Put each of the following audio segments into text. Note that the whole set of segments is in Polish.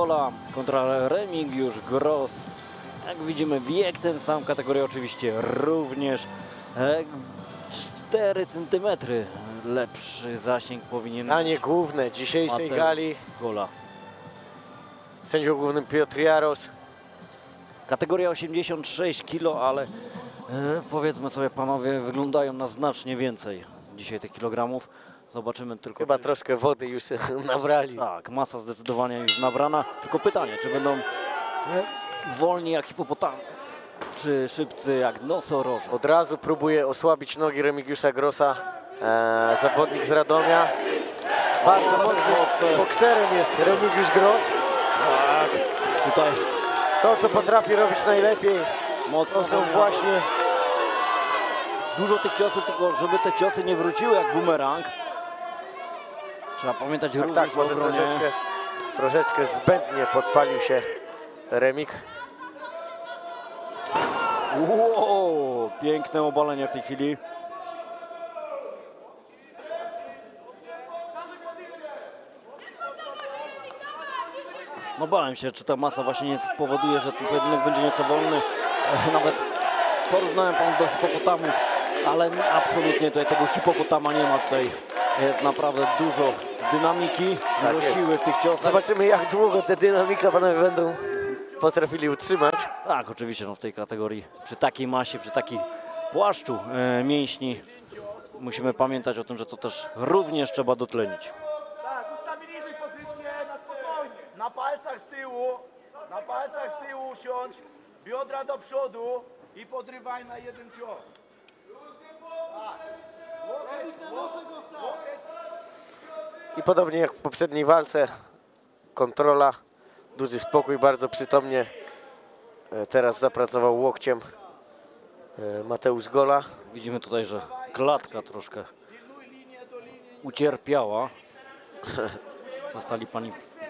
Zgola kontra Remigiusz Gross. Jak widzimy, wiek ten sam, kategoria oczywiście również. 4 cm lepszy zasięg powinien. Danie główne dzisiejszej gali. Zgola. Sędzią głównym Piotr Jarosz. Kategoria 86 kg, ale powiedzmy sobie, panowie wyglądają na znacznie więcej dzisiaj tych kilogramów. Zobaczymy tylko. Chyba troszkę wody już nabrali. Tak, masa zdecydowanie już nabrana. Tylko pytanie, czy będą wolni jak hipopotam, czy szybcy jak nosorożec? Od razu próbuje osłabić nogi Remigiusza Grossa, zawodnik z Radomia. Bardzo mocnym bokserem jest Remigiusz Gross. Tak, tutaj To, co potrafi robić najlepiej, to są właśnie... Dużo tych ciosów, tylko żeby te ciosy nie wróciły jak bumerang. Trzeba pamiętać również Tak, może o obronie. troszeczkę zbędnie podpalił się Remik. Wow, piękne obalenie w tej chwili. No bałem się, czy ta masa właśnie nie spowoduje, że ten pojedynek będzie nieco wolny. Nawet porównałem pan do hipopotamów, ale absolutnie tutaj tego hipopotama nie ma. Tutaj jest naprawdę dużo dynamiki, dużo siły w tych ciosach. Zobaczymy, jak długo te dynamika panowie będą potrafili utrzymać. Tak, oczywiście, no w tej kategorii, przy takiej masie, przy takim płaszczu mięśni musimy pamiętać o tym, że to też również trzeba dotlenić. Tak, ustabilizuj pozycję na spokojnie. Na palcach z tyłu usiądź, biodra do przodu i podrywaj na jeden cios. I podobnie jak w poprzedniej walce, kontrola, duży spokój, bardzo przytomnie. Teraz zapracował łokciem Mateusz Gola. Widzimy tutaj, że klatka troszkę ucierpiała. Zostali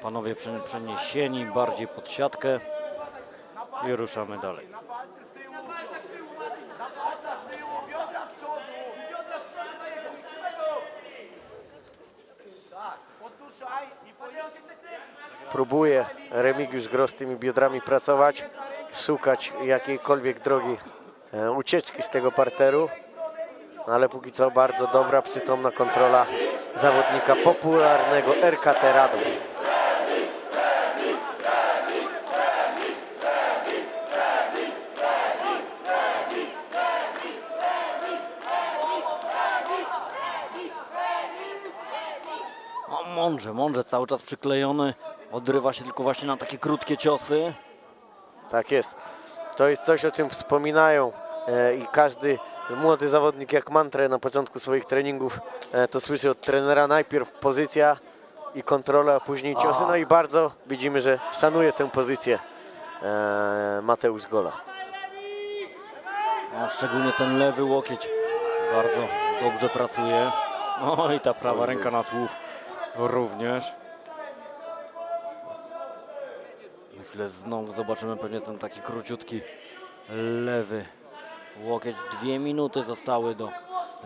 panowie przeniesieni bardziej pod siatkę i ruszamy dalej. Na palce z tyłu, biodra z przodu. Tak, podduszaj i powinien się kręcić. Próbuje Remigiusz Gross tymi biodrami pracować, szukać jakiejkolwiek drogi ucieczki z tego parteru. Ale póki co bardzo dobra, przytomna kontrola zawodnika popularnego RKT Radom. O, mądrze, cały czas przyklejony, odrywa się tylko właśnie na takie krótkie ciosy. Tak jest. To jest coś, o czym wspominają i każdy młody zawodnik jak mantrę na początku swoich treningów to słyszy od trenera: najpierw pozycja i kontrola, a później ciosy. No i bardzo widzimy, że szanuje tę pozycję Mateusz Gola. No, szczególnie ten lewy łokieć bardzo dobrze pracuje. No i ta prawa ręka na tułów również. Na chwilę znowu zobaczymy pewnie ten taki króciutki lewy łokieć. 2 minuty zostały do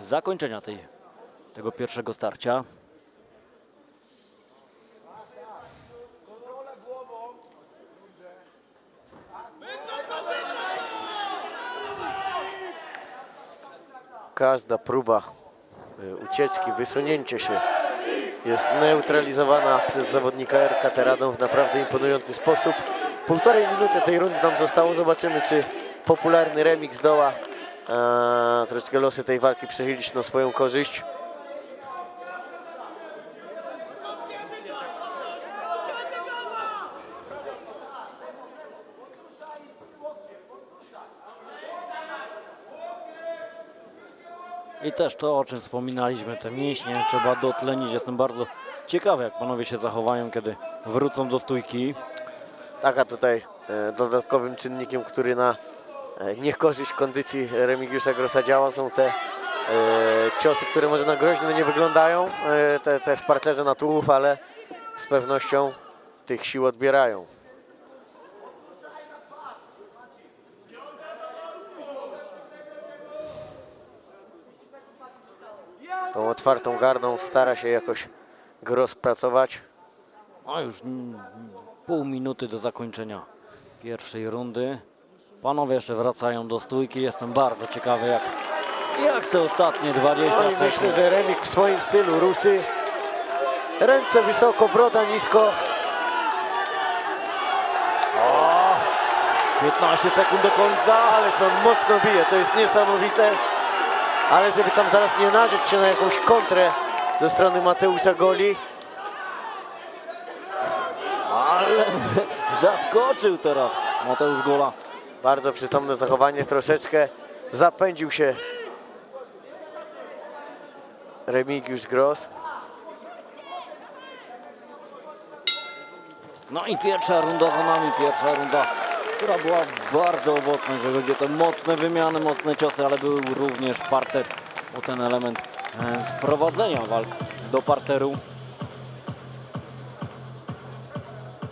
zakończenia tego pierwszego starcia. Każda próba ucieczki, wysunięcie się jest neutralizowana przez zawodnika RKT Radom w naprawdę imponujący sposób. 1,5 minuty tej rundy nam zostało. Zobaczymy, czy popularny Remik zdoła troszeczkę losy tej walki przechylić na swoją korzyść. I też to, o czym wspominaliśmy, te mięśnie trzeba dotlenić. Jestem bardzo ciekawy, jak panowie się zachowają, kiedy wrócą do stójki. Tak, a tutaj dodatkowym czynnikiem, który na niekorzyść kondycji Remigiusza Grossa działa, są te ciosy, które może na groźne nie wyglądają, te w parterze na tułów, ale z pewnością tych sił odbierają. Tą otwartą gardą stara się jakoś Gross pracować. No już pół minuty do zakończenia pierwszej rundy. Panowie jeszcze wracają do stójki. Jestem bardzo ciekawy, jak te ostatnie 20 No i sekund. myślę, że Remig w swoim stylu ruszy. Ręce wysoko, broda nisko. 15 sekund do końca. Ależ on mocno bije, to jest niesamowite. Ale żeby tam zaraz nie nadzieć się na jakąś kontrę ze strony Mateusza Goli. Ale zaskoczył teraz Mateusz Gola. Bardzo przytomne zachowanie, troszeczkę zapędził się Remigiusz Gross. No i pierwsza runda za nami, pierwsza runda, która była bardzo owocna, jeżeli chodzi o te mocne wymiany, mocne ciosy, ale był również parter, o ten element wprowadzenia walk do parteru.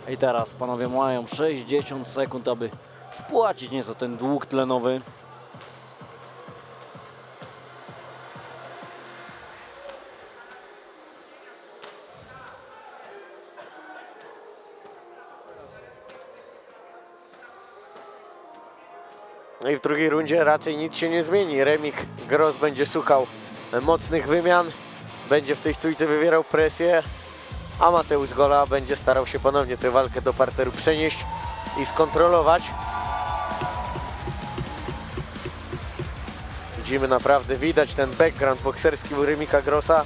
I teraz panowie mają 60 sekund, aby spłacić nieco ten dług tlenowy. No i w drugiej rundzie raczej nic się nie zmieni. Remig Gross będzie szukał mocnych wymian, będzie w tej stójce wywierał presję, a Mateusz Gola będzie starał się ponownie tę walkę do parteru przenieść i skontrolować. Widzimy, naprawdę widać ten background bokserski u Remiga Grossa.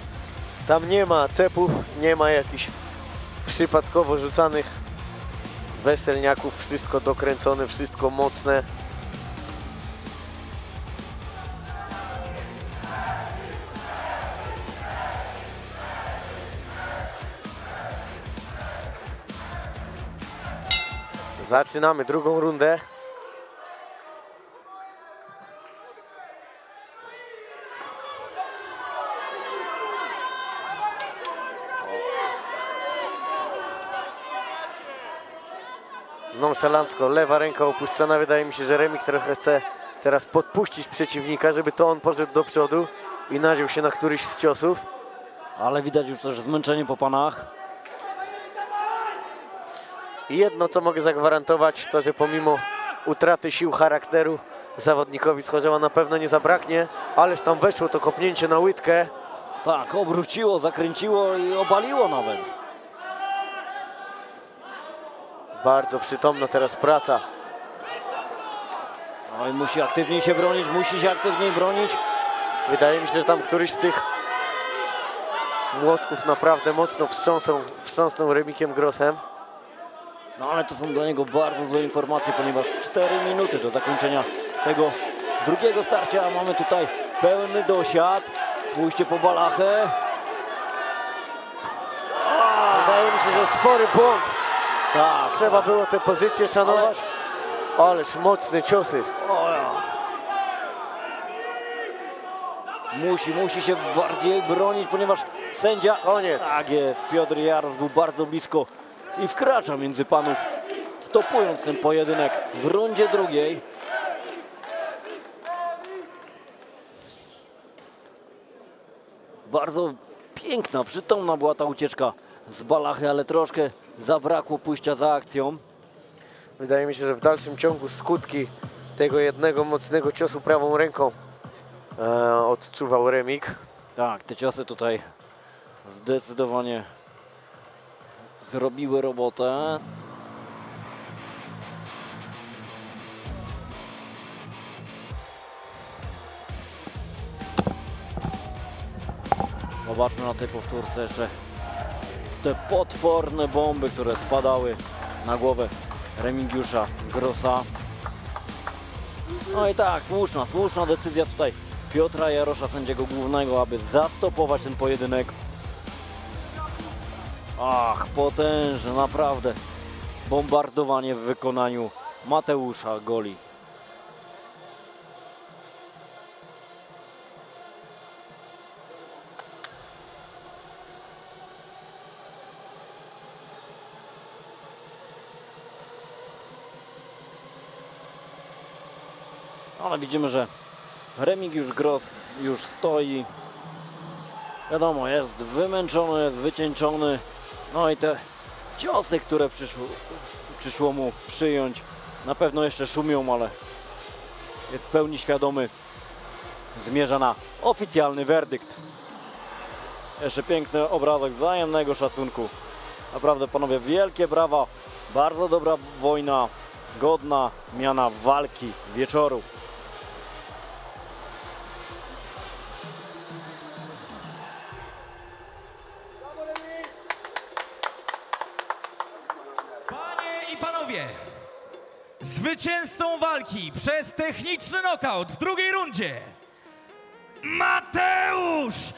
Tam nie ma cepów, nie ma jakichś przypadkowo rzucanych weselniaków, wszystko dokręcone, wszystko mocne. Zaczynamy drugą rundę. Nonszalancko, lewa ręka opuszczona. Wydaje mi się, że Remig trochę chce teraz podpuścić przeciwnika, żeby to on poszedł do przodu i nadział się na któryś z ciosów. Ale widać już też zmęczenie po panach. I jedno, co mogę zagwarantować, to że pomimo utraty sił charakteru zawodnikowi z Chorzowa na pewno nie zabraknie, ależ tam weszło to kopnięcie na łydkę. Tak, obróciło, zakręciło i obaliło nawet. Bardzo przytomna teraz praca. No i musi aktywniej się bronić, musi się aktywniej bronić. Wydaje mi się, że tam któryś z tych młotków naprawdę mocno wstrząsnął Remigiem Grossem. No ale to są dla niego bardzo złe informacje, ponieważ 4 minuty do zakończenia tego drugiego starcia. Mamy tutaj pełny dosiad. Pójście po balachę. Wydaje mi się, że spory błąd. Tak, Trzeba było tę pozycję szanować. Ależ mocne ciosy. o ja. Musi się bardziej bronić, ponieważ sędzia... Koniec. Tak jest, Piotr Jarosz był bardzo blisko i wkracza między panów, stopując ten pojedynek w rundzie drugiej. Bardzo piękna, przytomna była ta ucieczka z balachy, ale troszkę zabrakło pójścia za akcją. Wydaje mi się, że w dalszym ciągu skutki tego jednego mocnego ciosu prawą ręką odczuwał Remig. Tak, te ciosy tutaj zdecydowanie zrobiły robotę. Zobaczmy na tej powtórce jeszcze te potworne bomby, które spadały na głowę Remigiusza Grossa. No i tak, słuszna decyzja tutaj Piotra Jarosza, sędziego głównego, aby zastopować ten pojedynek. Ach, potężne, naprawdę bombardowanie w wykonaniu Mateusza Goli. Ale widzimy, że Remigiusz Gross już stoi. Wiadomo, jest wymęczony, jest wycieńczony. No i te ciosy, które przyszło mu przyjąć, na pewno jeszcze szumią, ale jest w pełni świadomy. Zmierza na oficjalny werdykt. Jeszcze piękny obrazek wzajemnego szacunku. Naprawdę, panowie, wielkie brawa. Bardzo dobra wojna, godna miana walki wieczoru. Panie i panowie, zwycięzcą walki przez techniczny nokaut w drugiej rundzie Mateusz